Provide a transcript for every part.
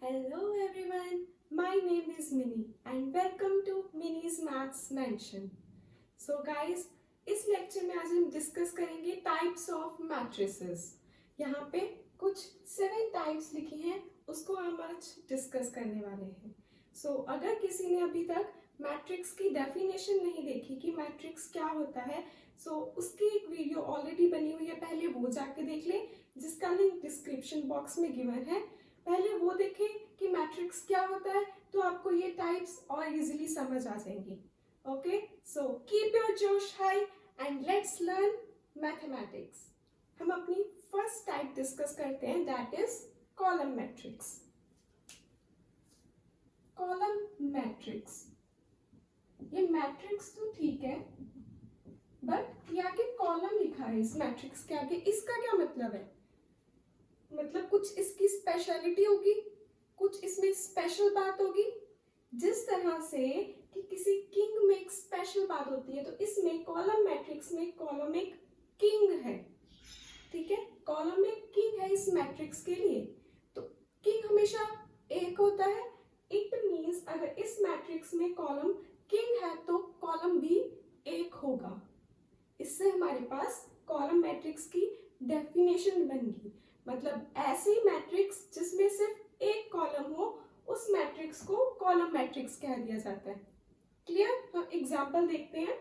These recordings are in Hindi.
Hello everyone, my name is Minnie and welcome to Minnie's Maths Mansion. So guys, इस लेक्चर में आज हम डिस्कस करेंगे टाइप्स ऑफ मैट्रिसेस. यहाँ पे कुछ 7 टाइप्स लिखी हैं, उसको हम आज डिस्कस करने वाले हैं. अगर किसी ने अभी तक मैट्रिक्स की डेफिनेशन नहीं देखी कि मैट्रिक्स क्या होता है, उसकी एक वीडियो ऑलरेडी बनी हुई है, पहले वो जाके देख लें, जिसका लिंक डिस्क्रिप्शन बॉक्स में गिवन है. पहले वो देखें कि मैट्रिक्स क्या होता है, तो आपको ये टाइप्स और इजीली समझ आ जाएंगी. ओके, सो कीप योर जोश high and let's learn mathematics. हम अपनी फर्स्ट टाइप डिस्कस करते हैं, that is column matrix. Column matrix, ये मैट्रिक्स तो ठीक है, बट ये आगे कॉलम लिखा है इस मैट्रिक्स के आगे, इसका क्या मतलब है? मतलब कुछ इसकी स्पेशलिटी होगी, कुछ इसमें स्पेशल बात होगी. जिस तरह से कि किसी किंग में एक स्पेशल बात होती है, तो इसमें कॉलम मैट्रिक्स में कॉलम एक किंग है. ठीक है, कॉलम एक किंग है इस मैट्रिक्स के लिए. तो किंग हमेशा एक होता है. इट मींस अगर इस मैट्रिक्स में कॉलम किंग है तो कॉलम भी एक होगा. इससे हमारे पास कॉलम मैट्रिक्स की डेफिनेशन बन गई. मतलब ऐसी मैट्रिक्स जिसमें सिर्फ एक कॉलम हो, उस मैट्रिक्स को कॉलम मैट्रिक्स कह दिया जाता है. क्लियर? हम एग्जांपल देखते हैं.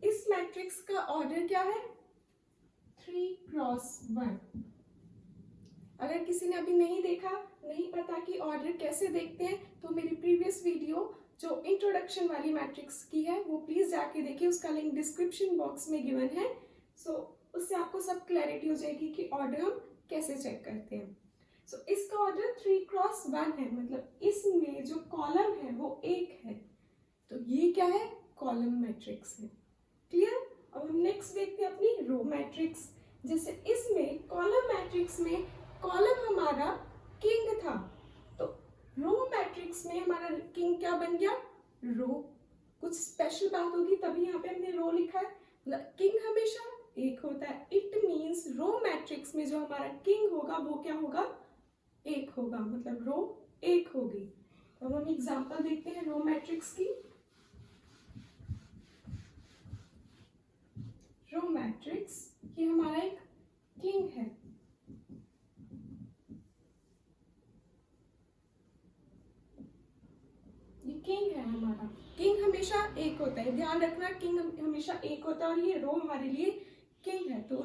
इस मैट्रिक्स का ऑर्डर क्या है? 3x1. अगर किसी ने अभी नहीं देखा, नहीं पता कि ऑर्डर कैसे देखते हैं, तो मेरी प्रीवियस वीडियो जो इंट्रोडक्शन वाली मैट्रिक्स की है वो प्लीज जाके देखिए, उसका लिंक डिस्क्रिप्शन बॉक्स में गिवन है. उससे आपको सब क्लैरिटी हो जाएगी कि ऑर्डर हम कैसे चेक करते हैं. इसका ऑर्डर 3x1 है, मतलब इसमें जो कॉलम है वो एक है, तो ये क्या है? कॉलम मैट्रिक्स है. क्लियर? अब हम नेक्स्ट देखते हैं अपनी रो मैट्रिक्स. जैसे इसमें कॉलम मैट्रिक्स में कॉलम हमारा किंग था, तो रो मैट्रिक्स में हमारा किंग क्या बन गया? रो. कुछ स्पेशल बात होगी तभी यहाँ पे हमने रो लिखा है. मतलब किंग हमेशा एक होता है. इट मींस रो मैट्रिक्स में जो हमारा किंग होगा वो क्या होगा? एक होगा. मतलब रो एक होगी. तो हम एग्जांपल देखते हैं रो मैट्रिक्स की. रो मैट्रिक्स, ये हमारा एक किंग है. किंग है हमारा. किंग हमेशा एक होता है, ध्यान रखना, किंग हमेशा एक होता है. और ये रो हमारे लिए किंग है, तो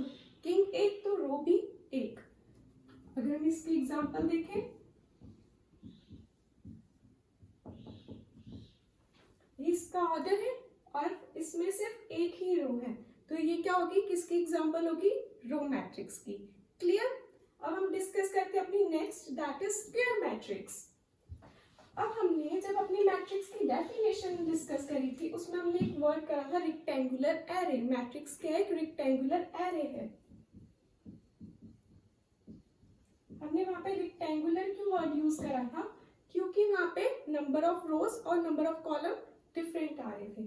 किंग एक तो रो भी एक. अगर हम इसकी एग्जांपल देखें, इसका ऑर्डर है और इसमें सिर्फ एक ही रो है, तो ये क्या होगी? किसकी एग्जांपल होगी? रो मैट्रिक्स की. क्लियर? अब हम डिस्कस करते हैं अपनी next, that is square matrix. अब हमने जब अपनी मैट्रिक्स की डेफिनेशन डिस्कस करी थी, उसमें हमने एक वर्ड करा था रेक्टेंगुलर एरे. मैट्रिक्स क्या है? एक रेक्टेंगुलर एरे है. हमने वहां पे रेक्टेंगुलर क्यों वर्ड यूज करा था? क्योंकि वहां पे नंबर ऑफ रोज और नंबर ऑफ कॉलम डिफरेंट आ रहे थे.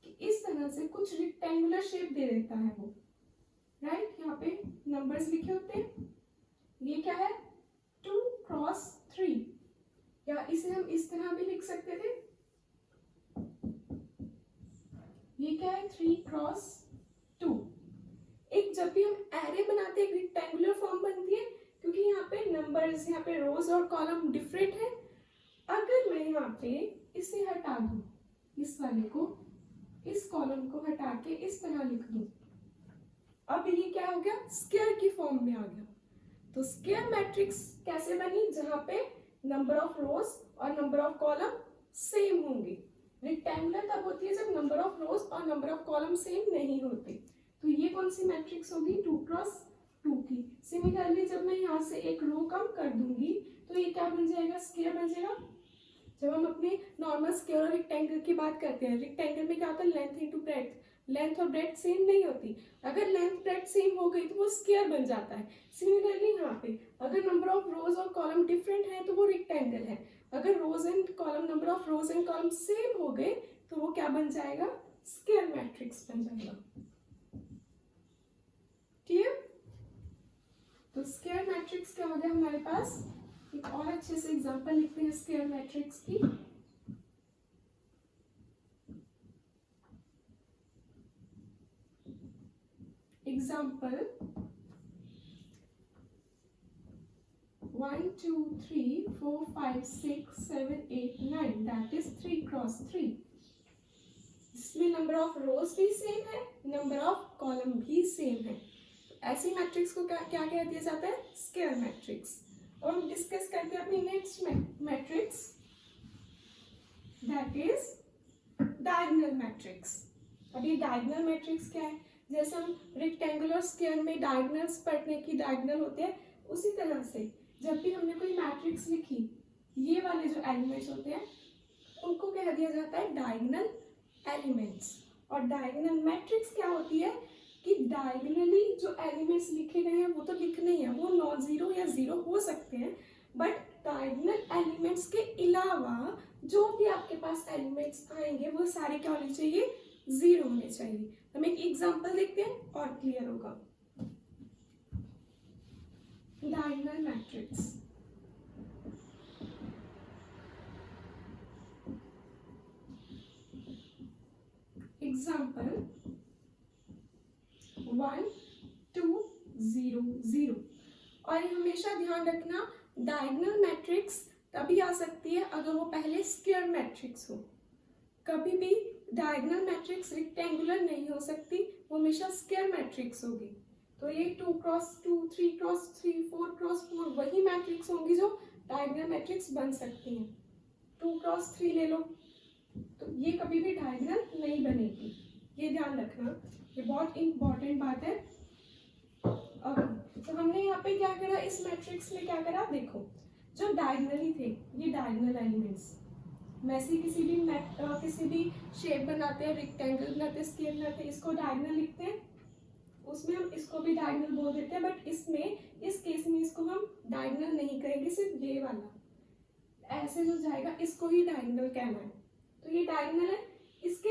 कि इस तरह से कुछ रेक्टेंगुलर शेप दे देता है वो. राइट? यहाँ पे नंबर्स लिखे होते हैं. ये क्या है? 2x3, या इसे हम इस तरह भी लिख सकते थे. ये क्या है? 3x2. एक जब भी हम एरे बनाते हैं, एक रेक्टेंगुलर फॉर्म बनती है, क्योंकि यहाँ पे नंबर्स, यहाँ पे रोज और कॉलम डिफरेंट है. अगर मैं यहाँ पे इसे हटा दूं, इस वाले को, इस कॉलम को हटा के इस तरह लिख दूं, अब ये क्या हो गया? स्क्वायर की फॉर्म में आ गया. तो स्क्वायर मैट्रिक्स कैसे बनी? जहां पे नंबर ऑफ रोज और नंबर ऑफ कॉलम सेम होंगे. रेक्टेंगुलर तब होती है जब नंबर ऑफ रोज और नंबर ऑफ कॉलम सेम नहीं होते. तो ये कौन सी मैट्रिक्स होगी? 2x2 की. सिमिलरली जब मैं यहाँ से एक रो कम कर दूंगी, तो ये क्या बन जाएगा? स्क्वायर बन जाएगा. जब हम अपने नॉर्मल स्क्वायर और रेक्टेंगल की बात करते हैं, रेक्टेंगल में क्या होता है? Length into breadth. लेंथ और ब्रेड्थ सेम नहीं होती. अगर लेंथ ब्रेड्थ सेम हो गई तो वो स्क्वायर बन जाता है. सिमिलरली यहाँ पे अगर नंबर ऑफ रोज और कॉलम डिफरेंट है तो वो रेक्टेंगल है. अगर rows and column, number of rows and column same हो गए तो वो क्या बन जाएगा? स्क्वायर मैट्रिक्स बन जाएगा. मैट्रिक्स क्या हो गया हमारे पास, एक और अच्छे से एग्जांपल लिखते हैं स्क्वायर मैट्रिक्स की। Example 1 2 3 4 5 6 7 8 9 that is 3 cross 3। इसमें नंबर ऑफ रोज भी सेम है, नंबर ऑफ कॉलम भी सेम है। ऐसी मैट्रिक्स को क्या क्या कह दिया जाता है, स्क्वायर मैट्रिक्स। और हम डिस्कस करते हैं अपनी next matrix that is diagonal matrix. अब ये डायगोनल मैट्रिक्स क्या है, जैसे हम रेक्टेंगुलर स्क्वायर में डायगोनल्स पढ़ने की डायगोनल होते हैं, उसी तरह से जब भी हमने कोई मैट्रिक्स लिखी, ये वाले जो एलिमेंट्स होते हैं उनको कह दिया जाता है डायगोनल एलिमेंट्स। और डायगोनल मैट्रिक्स क्या होती है कि डायगोनली जो एलिमेंट्स लिखे गए हैं वो तो लिखने ही है, वो नॉन जीरो या जीरो हो सकते हैं, बट डायगोनल एलिमेंट्स के अलावा जो भी आपके पास एलिमेंट्स आएंगे वो सारे क्या होने चाहिए, जीरो होने चाहिए। हम एक एग्जांपल देखते हैं और क्लियर होगा। Diagonal matrix, example 1 2 0 0। और ये हमेशा ध्यान रखना, डायगोनल मैट्रिक्स तभी आ सकती है अगर वो पहले स्क्वायर मैट्रिक्स हो। कभी भी डायगोनल मैट्रिक्स रेक्टेंगुलर नहीं हो सकती, वो हमेशा स्क्वायर मैट्रिक्स होगी। तो ये 2 क्रॉस 2 3 क्रॉस 3 4 क्रॉस 4 वही मैट्रिक्स होंगी जो डायगोनल मैट्रिक्स बन सकती हैं। 2 क्रॉस 3 ले लो, तो ये कभी भी डायगोनल नहीं बनेगी, ये ध्यान रखना, ये बहुत इंपॉर्टेंट बात है। तो हमने यहाँ पे क्या करा, इस मैट्रिक्स में क्या करा, देखो जो डायगोनली थे ये डायगोनल एलिमेंट्स, वैसे किसी भी शेप बनाते हैं, रेक्टेंगल बनाते हैं, स्क्वायर बनाते हैं, इसको डायगोनल लिखते हैं, उसमें हम इसको भी डायगोनल बोल देते हैं। बट इसमें इस केस में इसको हम डायगोनल नहीं कहेंगे, सिर्फ ये वाला ऐसे जो जाएगा इसको ही डायगोनल कहना है। तो ये डायगोनल है, इस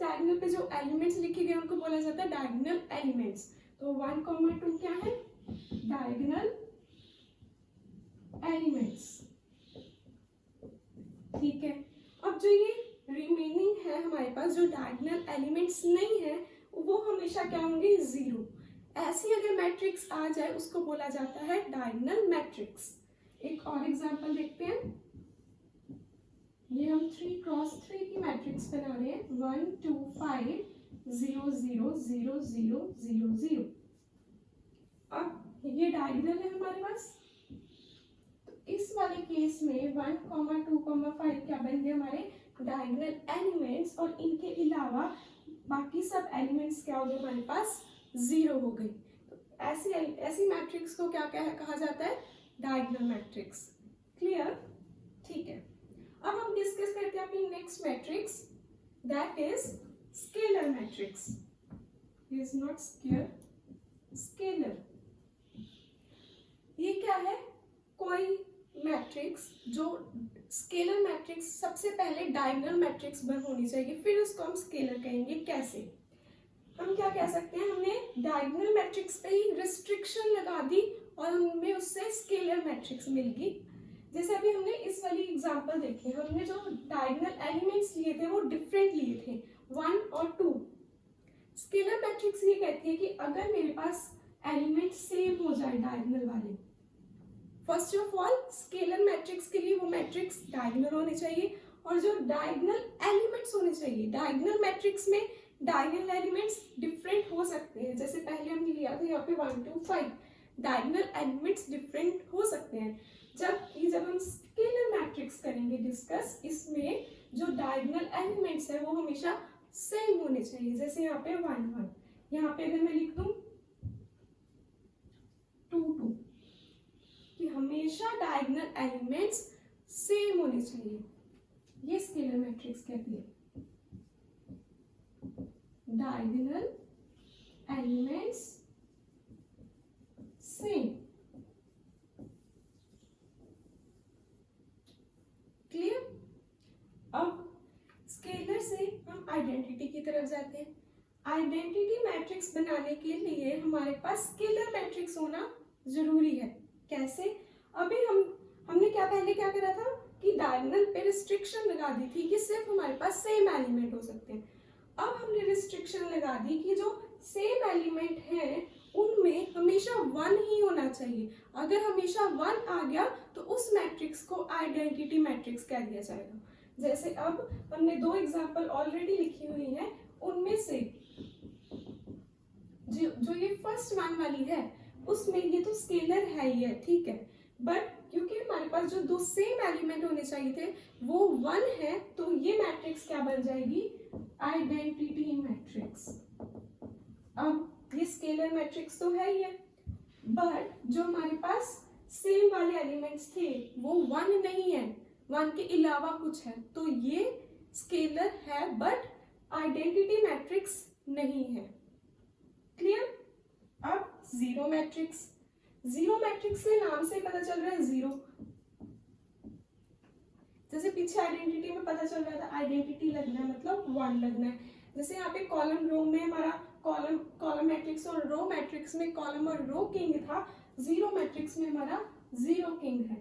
डायगोनल पे जो एलिमेंट्स लिखे गए उनको बोला जाता है डायगोनल एलिमेंट्स। तो 1 2 क्या है, डायगोनल एलिमेंट्स, ठीक है। अब जो ये रिमेनिंग है हमारे पास, जो डायगोनल एलिमेंट्स नहीं है, वो हमेशा क्या होंगे, जीरो। ऐसी अगर मैट्रिक्स आ जाए उसको बोला जाता है डायगोनल मैट्रिक्स। एक और एग्जांपल देखते हैं, ये हम 3 क्रॉस 3 की मैट्रिक्स बना रहे हैं, 1 2 5 0 0 0 0 0 0। अब ये डायगोनल है हमारे पास, तो इस वाले केस में 1 2 5 क्या बन गए हमारे डायगोनल एलिमेंट्स, और इनके अलावा बाकी सब एलिमेंट्स क्या हो गए हमारे पास, जीरो हो गई। तो ऐसी मैट्रिक्स को क्या कहा जाता है, डायगोनल मैट्रिक्स। क्लियर, ठीक है। अब हम डिस्कस करते हैं अपनी next matrix that is scalar matrix. Is not square, scalar. ये क्या है, कोई मैट्रिक्स जो स्केलर मैट्रिक्स सबसे पहले डायगोनल मैट्रिक्स होनी चाहिए, फिर उसको हम स्केलर कहेंगे। कैसे, हम क्या कह सकते हैं, हमने डायगोनल मैट्रिक्स पे ही रिस्ट्रिक्शन लगा दी और हमें उससे स्केलर मैट्रिक्स मिल गई। जैसे अभी हमने इस वाली एग्जांपल देखी, हमने जो डायगोनल एलिमेंट्स लिए थे वो डिफरेंट लिए थे, 1 और 2। स्केलर मैट्रिक्स ये कहती है कि अगर मेरे पास एलिमेंट सेम हो जाए डायगोनल वाले, first of all scalar matrix के लिए वो मैट्रिक्स डायगोनल होनी चाहिए, और जो डायगोनल एलिमेंट्स होने चाहिए, डायगोनल मैट्रिक्स में डायगोनल एलिमेंट्स डिफरेंट हो सकते हैं। जैसे पहले हमने लिया था यहाँ पे 1 2 5, डायगोनल एलिमेंट्स डिफरेंट हो सकते हैं। जब हम स्केलर मैट्रिक्स करेंगे डिस्कस, इसमें जो डायगोनल एलिमेंट्स है वो हमेशा सेम होने चाहिए। जैसे यहाँ पे 1 1, यहाँ पे अगर मैं लिख दूं 2 2, कि हमेशा डायगोनल एलिमेंट्स सेम होने चाहिए, ये स्केलर मैट्रिक्स कहती है। Diagonal elements same, clear. अब स्केलर से हम आइडेंटिटी की तरफ जाते हैं। आइडेंटिटी मैट्रिक्स बनाने के लिए हमारे पास स्केलर मैट्रिक्स होना जरूरी है। कैसे? अभी हमने पहले क्या करा था कि डायगोनल पे रिस्ट्रिक्शन लगा दी थी कि सिर्फ हमारे पास सेम एलिमेंट हो सकते हैं। अब हमने रिस्ट्रिक्शन लगा दी कि जो सेम एलिमेंट हैं उनमें हमेशा 1 ही होना चाहिए। अगर हमेशा 1 आ गया तो उस मैट्रिक्स को आइडेंटिटी मैट्रिक्स कह दिया जाएगा। जैसे अब हमने 2 एग्जांपल ऑलरेडी लिखी हुई हैं, उनमें से जो ये फर्स्ट वन वाली है उसमें ये तो स्केलर है ही है, ठीक है, बट क्योंकि हमारे पास जो 2 सेम एलिमेंट होने चाहिए थे वो 1 है, तो ये मैट्रिक्स क्या बन जाएगी? Identity matrix. अब ये स्केलर मैट्रिक्स तो है ही है, बट जो हमारे पास सेम वाले एलिमेंट्स थे वो 1 नहीं है, 1 के अलावा कुछ है, तो ये स्केलर है बट आइडेंटिटी मैट्रिक्स नहीं है। क्लियर? अब जीरो मैट्रिक्स, जीरो मैट्रिक्स के नाम से पता चल रहा है जीरो, जैसे पीछे आइडेंटिटी में पता चल रहा था आइडेंटिटी लगना है मतलब 1 लगना है। जैसे यहाँ पे कॉलम रो में हमारा कॉलम मैट्रिक्स और रो मैट्रिक्स में कॉलम और रो किंग था, जीरो मैट्रिक्स में हमारा जीरो किंग है।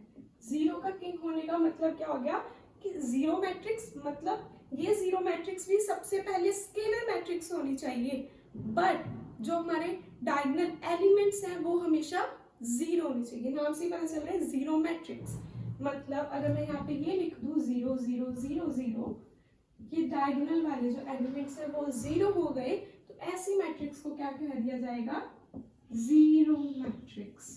जीरो का किंग होने का मतलब क्या हो गया कि जीरो मैट्रिक्स मतलब ये जीरो मैट्रिक्स भी सबसे पहले स्केलर मैट्रिक्स होनी चाहिए, बट जो हमारे डायगोनल एलिमेंट्स हैं वो हमेशा जीरो होनी चाहिए। नाम से पता चल रहा है जीरो मैट्रिक्स, मतलब अगर मैं यहाँ पे ये लिख दूं 0 0 0 0, ये डायगोनल वाले जो एलिमेंट्स हैं वो जीरो हो गए, तो ऐसी मैट्रिक्स को क्या कह दिया जाएगा? Zero matrix.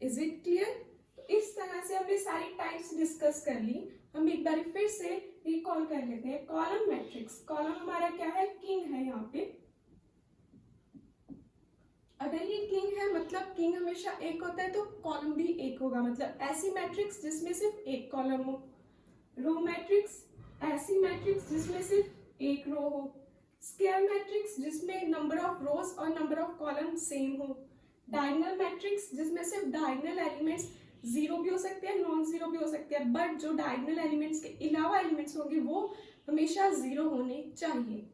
Is it clear? तो इस तरह से हमने सारी टाइप्स डिस्कस कर ली। हम एक बार फिर से रिकॉल कर लेते हैं। कॉलम मैट्रिक्स, कॉलम हमारा क्या है? किंग है। यहाँ पे अगर ये किंग है मतलब किंग हमेशा एक होता है, तो कॉलम भी एक होगा, मतलब ऐसी मैट्रिक्स जिसमें सिर्फ एक कॉलम हो। रो मैट्रिक्स, ऐसी मैट्रिक्स जिसमें सिर्फ एक रो हो। स्क्वायर मैट्रिक्स जिसमें नंबर ऑफ रोज और नंबर ऑफ कॉलम सेम हो। डायगोनल मैट्रिक्स जिसमें सिर्फ डायगोनल एलिमेंट्स जीरो भी हो सकते हैं, नॉन जीरो भी हो सकते हैं, बट जो डायगोनल एलिमेंट्स के अलावा एलिमेंट्स होंगे वो हमेशा जीरो होने चाहिए।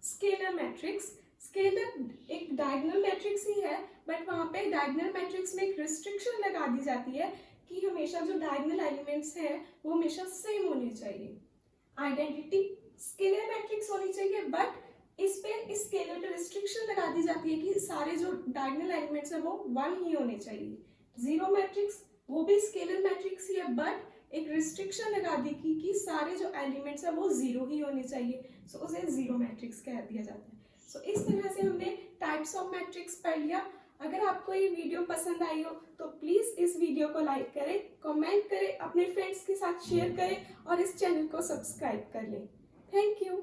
स्केलर मैट्रिक्स, स्केलर एक डायगोनल मैट्रिक्स ही है, बट वहां पे डायगोनल मैट्रिक्स में एक रिस्ट्रिक्शन लगा दी जाती है कि हमेशा जो डायगोनल एलिमेंट्स हैं वो हमेशा सेम होने चाहिए। आइडेंटिटी स्केलर मैट्रिक्स होनी चाहिए, बट इस स्केलर पे रिस्ट्रिक्शन लगा दी जाती है कि सारे जो डायगोनल एलिमेंट्स हैं वो 1 ही होने चाहिए। जीरो मैट्रिक्स वो भी स्केलर मैट्रिक्स ही है, बट एक रिस्ट्रिक्शन लगा दी कि सारे जो एलिमेंट्स हैं वो जीरो ही होने चाहिए, सो उसे जीरो मैट्रिक्स कह दिया जाता है। सो इस तरह से हमने टाइप्स ऑफ मैट्रिक्स पढ़ लिया। अगर आपको ये वीडियो पसंद आई हो तो प्लीज़ इस वीडियो को लाइक करें, कमेंट करें, अपने फ्रेंड्स के साथ शेयर करें और इस चैनल को सब्सक्राइब कर लें। Thank you.